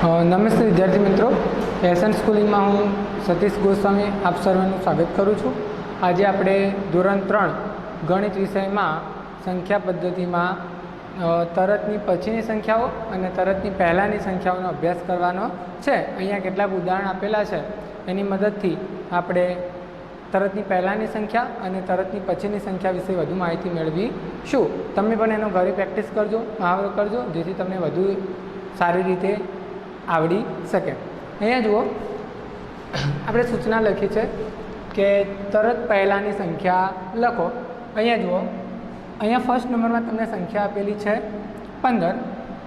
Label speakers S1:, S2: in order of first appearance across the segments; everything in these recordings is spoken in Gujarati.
S1: નમસ્તે વિદ્યાર્થી મિત્રો, એસએન સ્કૂલિંગમાં હું સતીશ ગોસ્વામી આપ સર્વનું સ્વાગત કરું છું। આજે આપણે ધોરણ 3 ગણિત વિષયમાં સંખ્યા પદ્ધતિમાં તરતની પછીની સંખ્યાઓ અને તરતની પહેલાંની સંખ્યાઓનો અભ્યાસ કરવાનો છે। અહીંયા કેટલાક ઉદાહરણ આપેલા છે, એની મદદથી આપણે તરતની પહેલાંની સંખ્યા અને તરતની પછીની સંખ્યા વિશે વધુ માહિતી મેળવીશું। તમે પણ એનો ઘરે પ્રેક્ટિસ કરજો, મહાવરો કરજો, જેથી તમને વધુ સારી રીતે આવડી શકે। અહીંયા જુઓ, આપણે સૂચના લખી છે કે તરત પહેલાંની સંખ્યા લખો। અહીંયા જુઓ, અહીંયા ફર્સ્ટ નંબરમાં તમને સંખ્યા આપેલી છે 15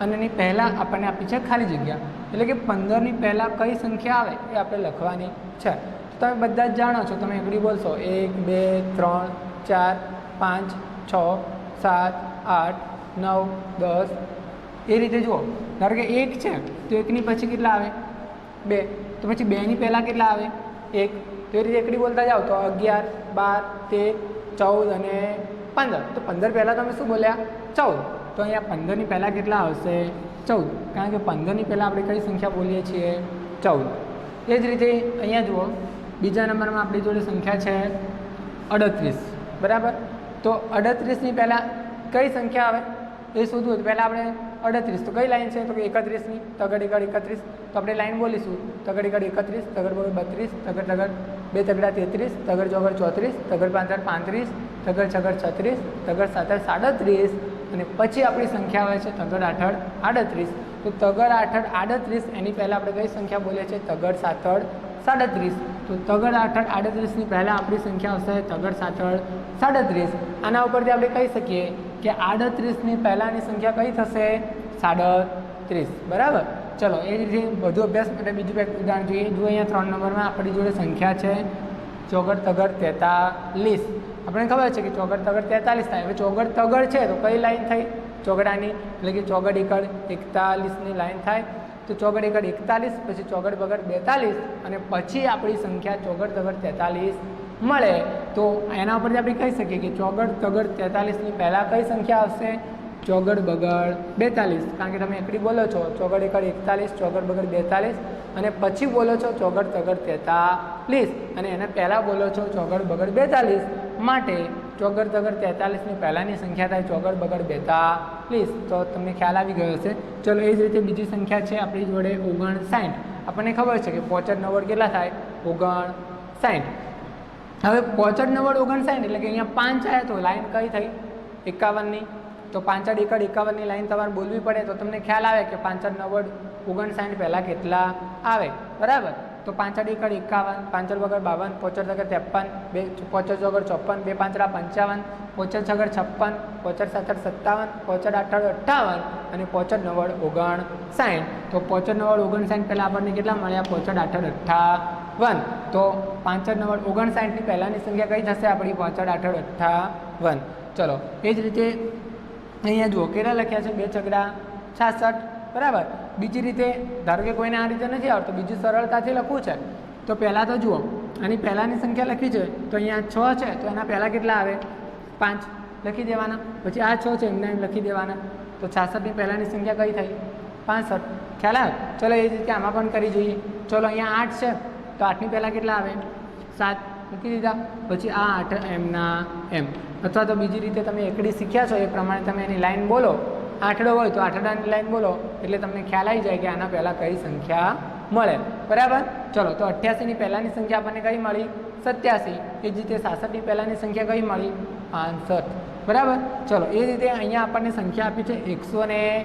S1: અને એની પહેલાં આપણને આપી છે ખાલી જગ્યા, એટલે કે 15ની પહેલાં કઈ સંખ્યા આવે એ આપણે લખવાની છે। તમે બધા જ જાણો છો, તમે એકડી બોલશો 1 2 3 4 5 6 7 8 9 10 એ રીતે જુઓ। ધારો કે 1 છે તો 1ની પછી કેટલા આવે 2, તો પછી 2ની પહેલાં કેટલા આવે 1, તો એ રીતે એકડી બોલતા જાઓ તો 11 12 13 14 અને 15, તો 15 પહેલાં તમે શું બોલ્યા 14, તો અહીંયા 15ની પહેલાં કેટલા આવશે 14, કારણ કે 15ની પહેલાં આપણે કઈ સંખ્યા બોલીએ છીએ 14। એ જ રીતે અહીંયા જુઓ, બીજા નંબરમાં આપણી જોડે સંખ્યા છે 38, બરાબર। તો 38ની પહેલાં કઈ સંખ્યા આવે એ શોધવું હોય તો પહેલાં આપણે 38, તો કઈ લાઈન છે તો કે 31ની, તગડ એકડ 31, તો આપણે લાઈન બોલીશું તગડ એકડ 31, તગડ બગડ 32, તગડ તગડ 2 તગડા 33, તગડ ચોગડ 34, તગડ પાંચડ 35, તગડ છગડ 36, તગડ સાતડ 37, અને પછી આપણી સંખ્યા આવે છે તગડ આઠડ 38, તો તગડ આઠડ 38 એની પહેલાં આપણે કઈ સંખ્યા બોલીએ છીએ તગડ સાતડ 37, તો તગડ આઠડ 38ની પહેલાં આપણી સંખ્યા આવશે તગડ સાતડ 37। આના ઉપરથી આપણે કહી શકીએ કે 38ની પહેલાંની સંખ્યા કઈ થશે 37, બરાબર। ચલો, એ રીતે વધુ અભ્યાસ માટે બીજું એક ઉદાહરણ જોઈએ। જો અહીંયા 3 નંબરમાં આપણી જોડે સંખ્યા છે ચોગડ તગડ 43। આપણને ખબર છે કે ચોગડ તગડ 43 થાય। હવે ચોગડ તગડ છે તો કઈ લાઈન થઈ ચોગડાની, એટલે કે ચોગડ એકડ 41ની લાઈન થાય, તો ચોગડ એકડ 41, પછી ચોગડ બગડ 42, અને પછી આપણી સંખ્યા ચોગડ તગડ 43 મળે। તો એના ઉપરથી આપણે કહી શકીએ કે ચોગડ તગડ 43ની પહેલાં કઈ સંખ્યા આવશે ચોગડ બગડ 42, કારણ કે તમે એકડી બોલો છો ચોગડ એકડ 41, ચોગડ બગડ 42, અને પછી બોલો છો ચોગડ તગડ 43, અને એને પહેલાં બોલો છો ચોગડ બગડ 42, માટે ચોગડ તગડ 43ની પહેલાંની સંખ્યા થાય ચોગડ બગડ 42। તો તમને ખ્યાલ આવી ગયો હશે। ચલો, એ જ રીતે બીજી સંખ્યા છે આપણી જોડે 59। આપણને ખબર છે કે 65 નવ્વડ કેટલા થાય 59। હવે 65 નવ્વડ 59, એટલે કે અહીંયા 5 આવ્યા તો લાઈન કઈ થઈ 51ની, તો પાંચડ એકડ 51ની લાઈન તમારે બોલવી પડે તો તમને ખ્યાલ આવે કે 65 નવ્વડ 59 પહેલાં કેટલા આવે, બરાબર। તો પાંચડ એકડ 51, પાંચડ વગર 52, પોચડ તગડ 53, પોચડ ચોગડ 54, 2 પાંચડા 55, પોચડ છગડ 56, પોચડ સાતડ 57, પોચડ આઠડ 58, અને પોચડ નવ્વડ 59। તો પોચડ નવ્વડ 59 પહેલાં આપણને કેટલા મળ્યા પોચડ આઠડ 58, તો પાંચડ નવ્વડ 59ની પહેલાંની સંખ્યા કઈ થશે આપણી પોચડ આઠડ 58। ચલો, એ જ રીતે અહીંયા જુઓ કેટલા લખ્યા છે 2 છગડા 66, બરાબર। બીજી રીતે ધારો કે કોઈને આ રીતે નથી આવડતું, બીજી સરળતાથી લખવું છે તો પહેલાં તો જુઓ, આની પહેલાંની સંખ્યા લખી છે તો અહીંયા 6 છે, તો એના પહેલાં કેટલા આવે 5 લખી દેવાના, પછી આ 6 છે એમને એમ લખી દેવાના, તો 66ની પહેલાંની સંખ્યા કઈ થઈ 65, ખ્યાલ આવે। ચલો, એ જ રીતે આમાં પણ કરી જોઈએ। ચલો, અહીંયા 8 છે તો 8ની પહેલાં કેટલા આવે 7 મૂકી દીધા, પછી આ 8 એમના એમ, અથવા તો બીજી રીતે તમે એકડી શીખ્યા છો એ પ્રમાણે તમે એની લાઈન બોલો, આઠડો હોય તો આઠડાની લાઈન બોલો, એટલે તમને ખ્યાલ આવી જાય કે આના પહેલાં કઈ સંખ્યા મળે, બરાબર। ચલો, તો 88ની પહેલાંની સંખ્યા આપણને કઈ મળી 87, એ જ રીતે 66ની પહેલાંની સંખ્યા કઈ મળી 65, બરાબર। ચલો, એ રીતે અહીંયા આપણને સંખ્યા આપી છે 101।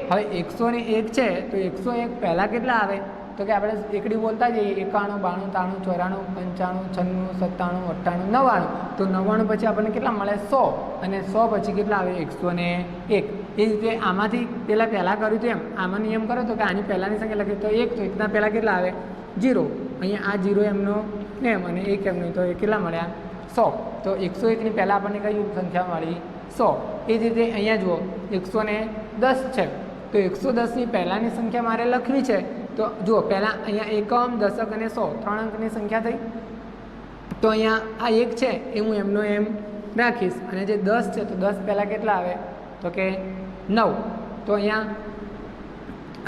S1: હવે 101 છે તો 101 પહેલાં કેટલા આવે તો કે આપણે એકડી બોલતા જઈએ 91 92 93 94 95 96 97 98, તો 99 પછી આપણને કેટલા મળે 100, અને 100 પછી કેટલા આવે 101। એ જ રીતે આમાંથી પહેલાં કર્યું તો એમ આમાં નિયમ કરો તો કે આની પહેલાંની સંખ્યા લખીએ તો 1, તો 1ના પહેલાં કેટલા આવે 0, અહીંયા આ 0 એમનો એમ અને 1 એમનો, તો એ કેટલા મળ્યા 100, તો 101ની પહેલાં આપણને કઈ સંખ્યા મળી 100। એ જ રીતે અહીંયા જુઓ 110 છે, તો 110ની પહેલાંની સંખ્યા મારે લખવી છે, તો જુઓ પહેલાં અહીંયા એકમ, દશક અને 100 3 અંકની સંખ્યા થઈ, તો અહીંયા આ 1 છે એ હું એમનો એમ રાખીશ, અને જે 10 છે તો 10 પહેલાં કેટલા આવે તો કે 9, તો અહીંયા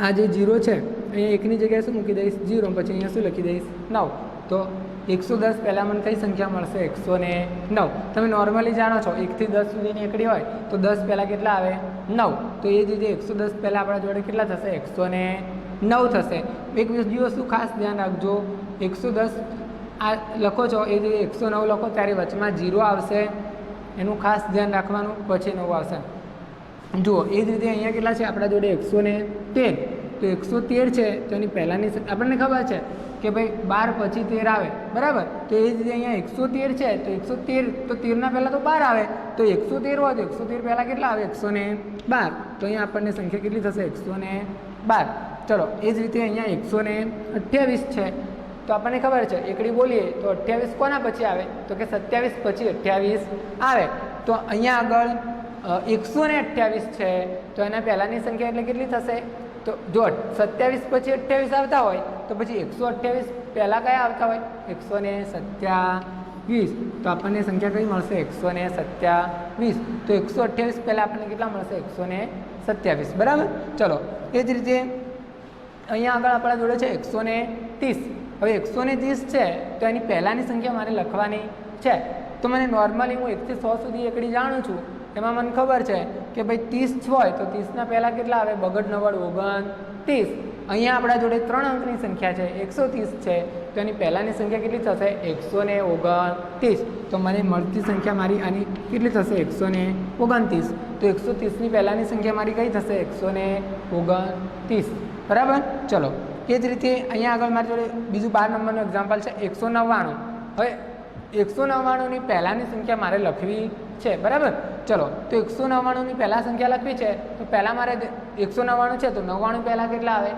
S1: આ જે 0 છે અહીંયા એકની જગ્યાએ શું મૂકી દઈશ 0, પછી અહીંયા શું લખી દઈશ 9. તો 110 પહેલાં મને કઈ સંખ્યા મળશે 109. તમે નોર્મલી જાણો છો 1 થી 10 સુધીની એકડી હોય તો 10 પહેલાં કેટલા આવે 9. તો એ જ રીતે 110 પહેલાં આપણા જોડે કેટલા થશે 109 થશે. એક બીજી વસ્તુ ખાસ ધ્યાન રાખજો, 110 આ લખો છો એ જે 109 લખો ત્યારે વચમાં 0 આવશે, એનું ખાસ ધ્યાન રાખવાનું, પછી 9 આવશે. જુઓ એ જ રીતે અહીંયા કેટલા છે આપણા જોડે 113. તો 113 છે તો એની પહેલાંની આપણને ખબર છે કે ભાઈ 12 પછી 13 આવે, બરાબર. તો એ જ રીતે અહીંયા 113 છે તો 113 તો 13ના પહેલાં તો 12 આવે, તો 113 હોય તો 113 પહેલાં કેટલા આવે 112. તો અહીંયા આપણને સંખ્યા કેટલી થશે 112. ચલો એ જ રીતે અહીંયા 128 છે તો આપણને ખબર છે એકડી બોલીએ તો 28 કોના પછી આવે તો કે 27 પછી 28 આવે. તો અહીંયા આગળ 128 છે તો એના પહેલાંની સંખ્યા એટલે કેટલી થશે, તો જો 27 પછી 28 આવતા હોય તો પછી 128 પહેલાં કયા આવતા હોય 127. તો આપણને સંખ્યા કઈ મળશે 127. તો 128 પહેલાં આપણને કેટલા મળશે 127, બરાબર. ચલો એ જ રીતે અહીંયા આગળ આપણા જોડે છે 130. હવે 130 છે તો એની પહેલાંની સંખ્યા મારે લખવાની છે. તો મને નોર્મલી હું 1 થી 100 સુધી એકડી જાણું છું, એમાં મને ખબર છે કે ભાઈ 30 હોય તો 30ના પહેલાં કેટલા આવે બગડ 9 29. અહીંયા આપણા જોડે 3 અંકની સંખ્યા છે 130 છે તો એની પહેલાંની સંખ્યા કેટલી થશે 129. તો મને મળતી સંખ્યા મારી આની કેટલી થશે 129. તો 130ની પહેલાંની સંખ્યા મારી કઈ થશે 129, બરાબર. ચલો એ જ રીતે અહીંયા આગળ મારી જોડે બીજું 12 નંબરનું એક્ઝામ્પલ છે 199. હવે 199ની પહેલાંની સંખ્યા મારે લખવી છે, બરાબર. ચલો તો 199ની પહેલાં સંખ્યા લખવી છે તો પહેલાં મારે 199 છે તો 99 પહેલાં કેટલા આવે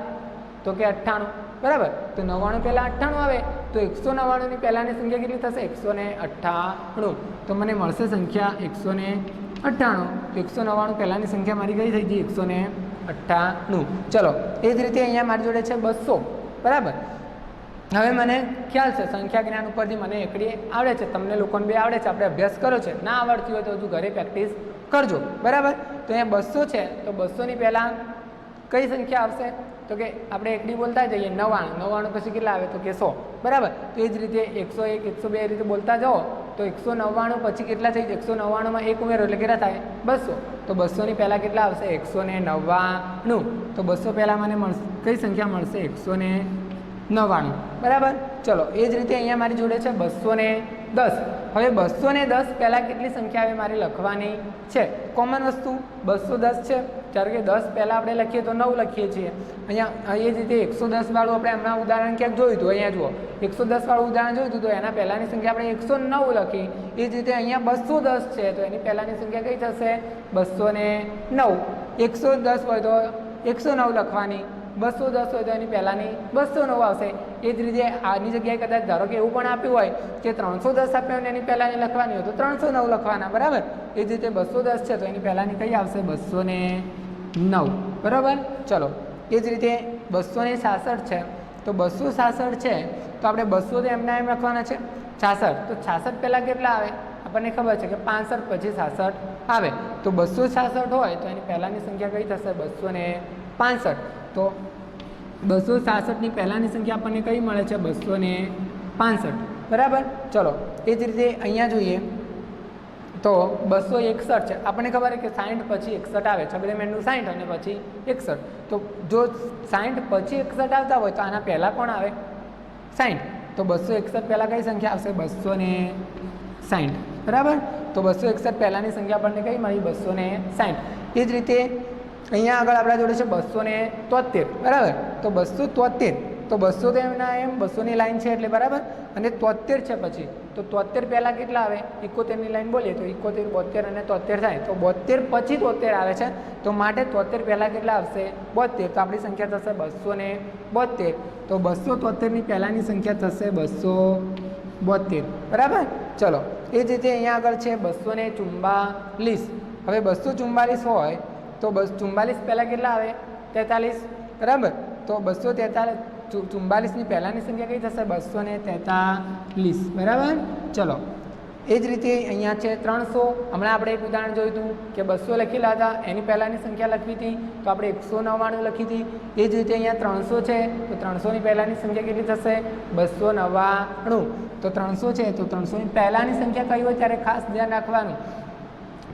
S1: તો કે 98, બરાબર. તો 99 પહેલાં 98 આવે તો 199ની પહેલાંની સંખ્યા કેટલી થશે 198. તો મને મળશે સંખ્યા 198. તો 199 પહેલાંની સંખ્યા મારી કઈ થઈ ગઈ 198. ચલો એ જ રીતે અહીંયા મારી જોડે છે 200, બરાબર. હવે મને ખ્યાલ છે સંખ્યા જ્ઞાન ઉપરથી મને એકડી આવડે છે, તમને લોકોને બી આવડે છે, આપણે અભ્યાસ કર્યો છે. ના આવડતી હોય તો હજુ ઘરે પ્રેક્ટિસ કરજો, બરાબર. તો અહીંયા 200 છે તો 200ની પહેલાં કઈ સંખ્યા આવશે તો કે આપણે એકડી બોલતા જઈએ 99 પછી કેટલા આવે તો કે 100, બરાબર. તો એ જ રીતે 101 102 એ રીતે બોલતા જાઓ તો 199 પછી કેટલા થઈ 199માં એક ઉમેરો એટલે કેટલા થાય 200. તો 200ની પહેલાં કેટલા આવશે 199. તો 200 પહેલાં મને મળશે કઈ સંખ્યા મળશે 199, બરાબર. ચલો એ જ રીતે અહીંયા મારી જોડે છે 210. હવે 210 પહેલાં કેટલી સંખ્યા આવે મારે લખવાની છે. કોમન વસ્તુ 210 છે, જ્યારે કે 10 પહેલાં આપણે લખીએ તો 9 લખીએ છીએ. અહીંયા એ જ રીતે 110 વાળું આપણે હમણાં ઉદાહરણ ક્યાંક જોયું હતું, અહીંયા જુઓ 110 વાળું ઉદાહરણ જોયું હતું તો એના પહેલાંની સંખ્યા આપણે 109 લખી. એ જ રીતે અહીંયા 210 છે તો એની પહેલાંની સંખ્યા કઈ થશે 209. 110 હોય તો 109 લખવાની, 210 હોય તો એની પહેલાંની 209 આવશે. એ જ રીતે આની જગ્યાએ કદાચ ધારો કે એવું પણ આપ્યું હોય કે 310 આપ્યું અને એની પહેલાંની લખવાની હોય તો 309 લખવાના, બરાબર. એ જ રીતે 210 છે તો એની પહેલાંની કઈ આવશે 209, બરાબર. ચલો એ જ રીતે 266 છે તો 266 છે તો આપણે 200 તો એમના એમ લખવાના છે. 66 તો 66 પહેલાં કેટલા આવે આપણને ખબર છે કે 65 પછી 66 આવે. તો 266 હોય તો એની પહેલાંની સંખ્યા કઈ થશે 265. તો 266ની પહેલાંની સંખ્યા આપણને કઈ મળે છે 265, બરાબર. ચલો એ જ રીતે અહીંયા જોઈએ તો 261 છે. આપણને ખબર છે કે 60 પછી 61 આવે, છગડીમેન્ડનું 60 અને પછી 61. તો જો 60 પછી 61 આવતા હોય તો આના પહેલાં કોણ આવે 60. તો 261 પહેલાં કઈ સંખ્યા આવશે 260, બરાબર. તો 261 પહેલાંની સંખ્યા આપણને કઈ મળી 260. એ જ રીતે અહીંયા આગળ આપણા જોડે છે 273, બરાબર. તો 273 તો 200 તો એમના એમ 200ની લાઈન છે એટલે, બરાબર. અને 73 છે પછી તો 73 પહેલાં કેટલા આવે 71ની લાઈન બોલીએ તો 71 72 અને 73 થાય. તો 72 પછી 73 આવે છે તો માટે 73 પહેલાં કેટલા આવશે 72. તો આપણી સંખ્યા થશે 272. તો 273ની પહેલાંની સંખ્યા થશે 272, બરાબર. ચલો એ જ રીતે અહીંયા આગળ છે 244. હવે 244 હોય તો 44 પહેલાં કેટલા આવે 43, બરાબર. તો 244ની પહેલાંની સંખ્યા કઈ થશે 243, બરાબર. ચલો એ જ રીતે અહીંયા છે 300. હમણાં આપણે એક ઉદાહરણ જોયું હતું કે 200 લખેલા હતા, એની પહેલાંની સંખ્યા લખવી હતી તો આપણે 199 લખી હતી. એ જ રીતે અહીંયા 300 છે તો 300ની પહેલાંની સંખ્યા કેટલી થશે? 299. તો 300 છે તો 300ની પહેલાંની સંખ્યા કઈ હોય ત્યારે ખાસ ધ્યાન રાખવાનું,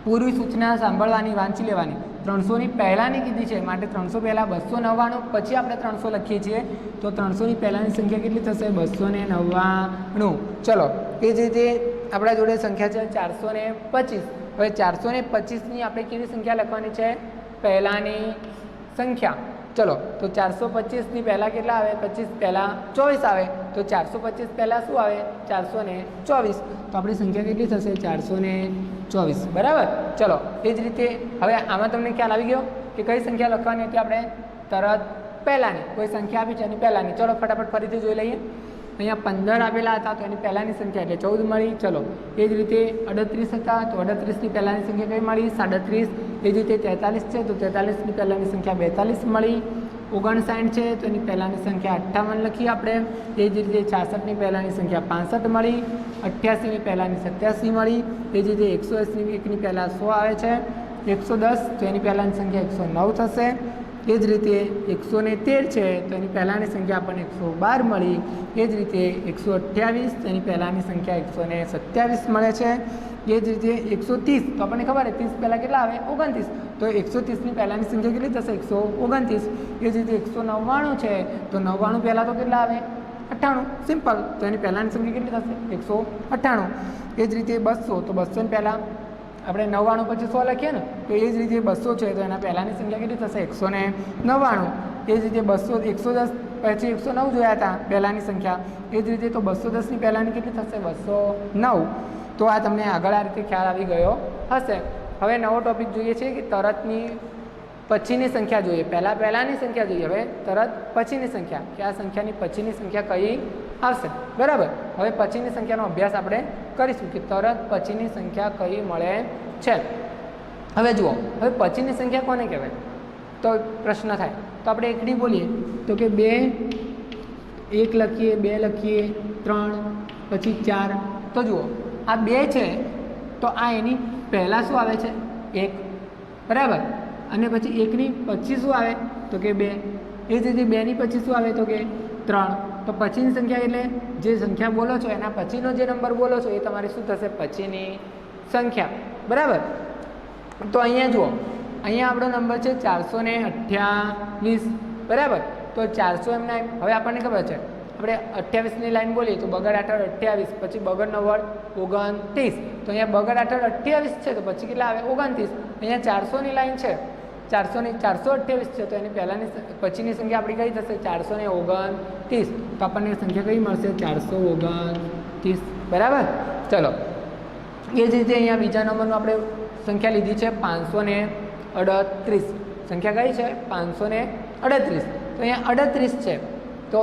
S1: પૂરી સૂચના સાંભળવાની, વાંચી લેવાની. 300ની પહેલાંની કીધી છે માટે 300 પહેલાં 299, પછી આપણે 300 લખીએ છીએ તો 300ની પહેલાંની સંખ્યા કેટલી થશે? 299. ચલો એ જ રીતે આપણા જોડે સંખ્યા છે 425. હવે 425ની આપણે કેવી સંખ્યા લખવાની છે? પહેલાંની સંખ્યા. ચલો તો 425ની પહેલાં કેટલા આવે? 25 પહેલાં 24 આવે તો 425 પહેલાં શું આવે? 424. તો આપણી સંખ્યા કેટલી થશે? 424. બરાબર. ચલો એ જ રીતે હવે આમાં તમને ખ્યાલ આવી ગયો કે કઈ સંખ્યા લખવાની હતી આપણે? તરત પહેલાંની. કોઈ સંખ્યા આપી છે એની પહેલાંની. ચલો ફટાફટ ફરીથી જોઈ લઈએ. અહીંયા 15 આપેલા હતા તો એની પહેલાંની સંખ્યા એટલે 14 મળી. ચલો એ જ રીતે 38 હતા તો 38ની પહેલાંની સંખ્યા કઈ મળી? 37. એ જ રીતે 43 છે તો 43ની પહેલાંની સંખ્યા 42 મળી. 59 છે તો એની પહેલાંની સંખ્યા 58 લખી આપણે. એ જ રીતે 66ની પહેલાંની સંખ્યા 65 મળી. 88ની પહેલાંની 87 મળી. એ જ રીતે 181ની પહેલાં 100 આવે છે. 110 તો એની પહેલાંની સંખ્યા 109 થશે. એ જ રીતે 113 છે તો એની પહેલાંની સંખ્યા આપણને 112 મળી. એ જ રીતે 128 તો એની પહેલાંની સંખ્યા 127 મળે છે. એ જ રીતે 130 તો આપણને ખબર છે 30 પહેલાં કેટલા આવે? 29. તો 130ની પહેલાંની સંખ્યા કેટલી થશે? 129. એ જ રીતે 199 છે તો 99 પહેલાં તો કેટલા આવે? 98. સિમ્પલ. તો એની પહેલાંની સંખ્યા કેટલી થશે? 198. એ જ રીતે 200 તો 200ની પહેલાં આપણે 99 પછી 100 લખીએ ને તો એ જ રીતે 200 છે તો એના પહેલાંની સંખ્યા કેટલી થશે? 199. એ જ રીતે 200 110 પછી 109 જોયા હતા પહેલાંની સંખ્યા. એ જ રીતે તો 210ની પહેલાંની કેટલી થશે? 209. તો આ તમને આગળ આ રીતે ખ્યાલ આવી ગયો હશે. હવે નવો ટોપિક જોઈએ છે કે તરતની પછીની સંખ્યા જોઈએ. પહેલાંની સંખ્યા જોઈએ. હવે તરત પછીની સંખ્યા કે આ સંખ્યાની પછીની સંખ્યા કઈ આવશે? બરાબર. હવે પછીની સંખ્યાનો અભ્યાસ આપણે કરીશું કે તરત પછીની સંખ્યા કઈ મળે છે. હવે જુઓ, હવે પછીની સંખ્યા કોને કહેવાય? તો પ્રશ્ન થાય તો આપણે એકડી બોલીએ તો કે 2, 1 લખીએ, 2 લખીએ, 3, પછી 4. તો જુઓ આ 2 છે તો આ એની પહેલાં શું આવે છે? 1. બરાબર. અને પછી 1ની પછી શું આવે? તો કે 2. એ જ રીતે 2ની પછી શું આવે? તો કે 3. તો પછીની સંખ્યા એટલે જે સંખ્યા બોલો છો એના પછીનો જે નંબર બોલો છો એ તમારી શું થશે? પછીની સંખ્યા. બરાબર. તો અહીંયા જુઓ, અહીંયા આપણો નંબર છે 428. બરાબર. તો 400 એમના હવે આપણને ખબર છે આપણે 28ની લાઈન બોલીએ તો બગડ 8 28, પછી બગડ 9 29. તો અહીંયા બગડ 8 28 છે તો પછી કેટલા આવે? 29. અહીંયા 400ની લાઈન છે 428 છે તો એની પહેલાંની પછીની સંખ્યા આપણી કઈ થશે? 429. તો આપણને સંખ્યા કઈ મળશે? 429. બરાબર. ચલો એ જ રીતે અહીંયા બીજા નંબરનું આપણે સંખ્યા લીધી છે 538. સંખ્યા કઈ છે? 538. તો અહીંયા 38 છે તો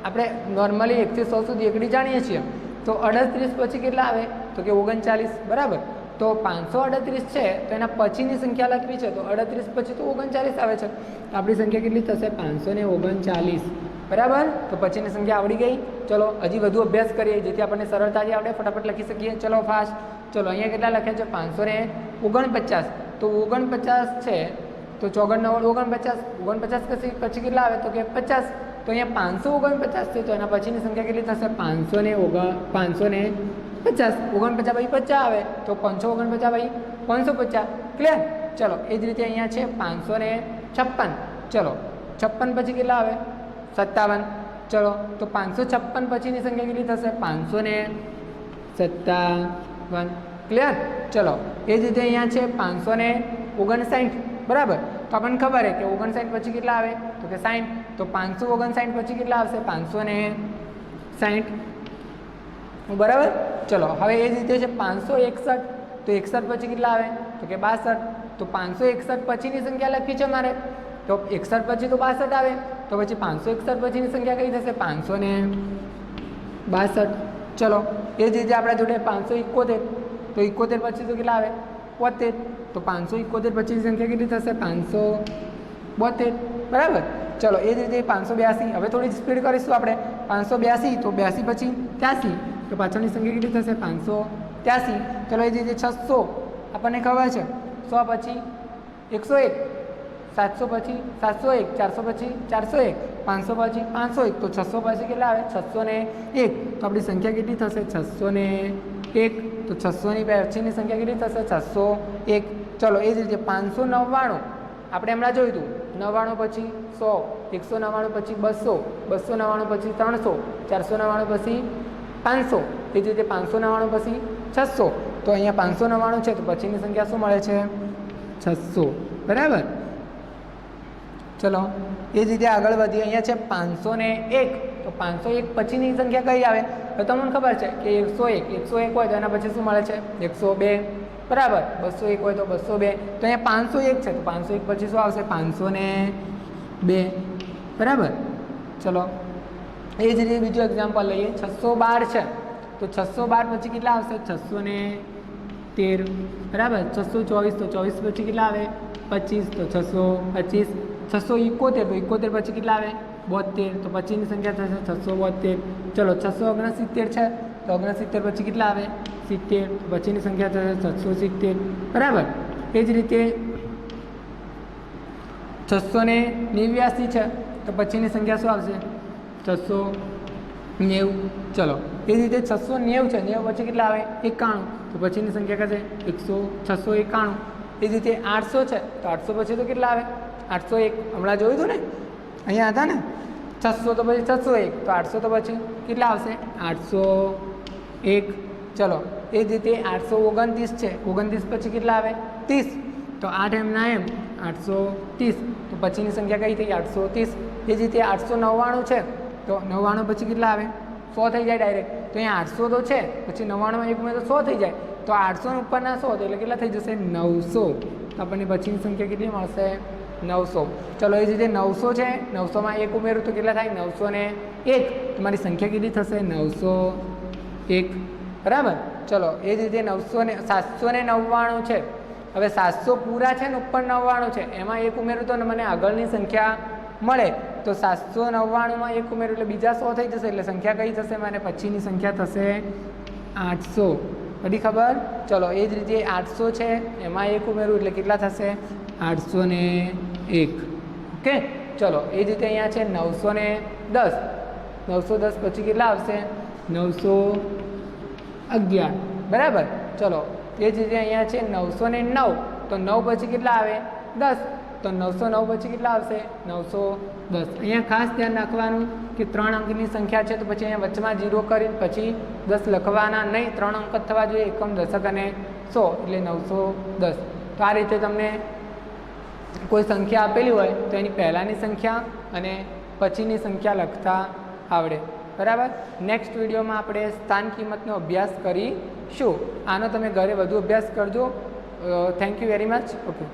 S1: આપણે નોર્મલી 1 થી 100 સુધી એકડી જાણીએ છીએ તો 38 પછી કેટલા આવે? તો કે 39. બરાબર. તો 538 છે તો એના પછીની સંખ્યા લખવી છે તો 38 પછી તો 39 આવે છે. તો આપણી સંખ્યા કેટલી થશે? 539. બરાબર. તો પછીની સંખ્યા આવડી ગઈ. ચલો હજી વધુ અભ્યાસ કરીએ જેથી આપણને સરળતાથી આપણે ફટાફટ લખી શકીએ. ચલો ફાસ્ટ. ચલો અહીંયા કેટલા લખ્યા છે? 549. તો 49 છે તો 49 પછી કેટલા આવે? તો કે 50. તો અહીંયા 549 છે તો એના પછીની સંખ્યા કેટલી થશે? 550. 49 ભાઈ 50 આવે તો 549 ભાઈ 550. ક્લિયર. ચલો એ જ રીતે અહીંયા છે 556. ચલો 56 પછી કેટલા આવે? 57. ચલો તો 556 પછીની સંખ્યા કેટલી થશે? 557. ક્લિયર. ચલો એ જ રીતે અહીંયા છે 559. બરાબર. તો આપણને ખબર છે કે 59 પછી કેટલા આવે? તો કે 60. તો 559 પછી કેટલા આવશે? 560. બરાબર. ચલો હવે એ જ રીતે છે 561. તો 61 પછી કેટલા આવે? તો કે 62. તો 561 પછીની સંખ્યા લખવી છે મારે તો 61 પછી તો 62 આવે તો પછી 561 પછીની સંખ્યા કઈ થશે? 562. ચલો એ જ રીતે આપણા જોડે 571. તો 71 પછી તો કેટલા આવે? 72. તો 571 પછીની સંખ્યા કેટલી થશે? 572. બરાબર. ચલો એ જ રીતે 582. હવે થોડી સ્પીડ કરીશું આપણે. 582 તો 82 પછી 83. તો પાછળની સંખ્યા કેટલી થશે? 583. 83. ચલો એ જ રીતે 600 આપણને ખબર છે 100 પછી 101, 700 પછી 701, 400 પછી 401, 500 પછી 501, તો 600 પછી કેટલા આવે 601. તો આપણી સંખ્યા કેટલી થશે 601. તો 600ની પછીની સંખ્યા કેટલી થશે 601. ચલો એ જ રીતે 599 આપણે હમણાં જોયું હતું 99 પછી 100, 199 પછી 200, 299 પછી 300, 499 પછી 500, એ જ રીતે 599 પછી 600. તો અહીંયા 599 છે તો પછીની સંખ્યા શું મળે છે 600. બરાબર. ચલો એ જ રીતે આગળ વધીએ. અહીંયા છે 501. તો 501 પછીની સંખ્યા કઈ આવે તો તમને ખબર છે કે 101 હોય તો એના પછી શું મળે છે 102. બરાબર. 201 હોય તો 202. તો અહીંયા 501 છે તો 501 પછી શું આવશે 502. બરાબર. ચલો એ જ રીતે બીજું એક્ઝામ્પલ લઈએ. 612 છે તો 612 પછી કેટલા આવશે 613. બરાબર. 624 તો 24 પછી કેટલા આવે 25, તો 625. 671 તો 71 પછી કેટલા આવે 72, તો પછીની સંખ્યા થશે 672. ચલો 669 છે તો 69 પછી કેટલા આવે 70, તો પછીની સંખ્યા થશે 670. બરાબર. એ જ રીતે 689 છે તો પછીની સંખ્યા શું આવશે 690. ચલો એ જ રીતે 690 છે 90 પછી કેટલા આવે 91, તો પછીની સંખ્યા કશે 691. એ જ રીતે 800 છે તો 800 પછી તો કેટલા આવે 801. હમણાં જોયું હતું ને અહીંયા હતા ને 600 તો પછી 601, તો 800 તો પછી કેટલા આવશે 801. ચલો એ જ રીતે 829 છે 29 પછી કેટલા આવે 30, તો 8 એમના એમ 830, તો પછીની સંખ્યા કઈ થઈ 830. એ જ રીતે 899 છે તો 99 પછી કેટલા આવે 100 થઈ જાય ડાયરેક્ટ. તો અહીંયા 800 તો છે પછી 99 એક ઉમેર તો 100 થઈ જાય, તો 800 ઉપરના 100 તો એટલે કેટલા થઈ જશે 900. તો આપણને પછીની સંખ્યા કેટલી મળશે 900. ચલો એ જ રીતે 900 છે 900માં 1 ઉમેરું તો કેટલા થાય 901. તમારી સંખ્યા કેટલી થશે 901. બરાબર. ચલો એ જ રીતે 799 છે. હવે 700 પૂરા છે ને ઉપર 99 છે એમાં 1 ઉમેરું તો મને આગળની સંખ્યા મળે, તો 799માં 1 ઉમેરું એટલે બીજા 100 થઈ જશે, એટલે સંખ્યા કઈ થશે મને પછીની સંખ્યા થશે 800. બધી ખબર. ચલો એ જ રીતે 800 છે એમાં 1 ઉમેરું એટલે કેટલા થશે 801. ઓકે. ચલો એ જ રીતે અહીંયા છે 910. 910 પછી કેટલા આવશે 911. બરાબર. ચલો એ જ રીતે અહીંયા છે 909. તો 9 પછી કેટલા આવે 10, તો 909 પછી કેટલા આવશે 910. અહીંયા ખાસ ધ્યાન રાખવાનું કે 3 અંકની સંખ્યા છે તો પછી અહીંયા વચમાં 0 કરીને પછી 10 લખવાના નહીં. 3 અંક જ થવા જોઈએ, એકમ, દશક અને 100, એટલે 910. તો આ રીતે તમને કોઈ સંખ્યા આપેલી હોય તો એની પહેલાંની સંખ્યા અને પછીની સંખ્યા લખતા આવડે. બરાબર. નેક્સ્ટ વિડીયોમાં આપણે સ્થાન કિંમતનો અભ્યાસ કરીશું. આનો તમે ઘરે વધુ અભ્યાસ કરજો. Thank you very much. Okay.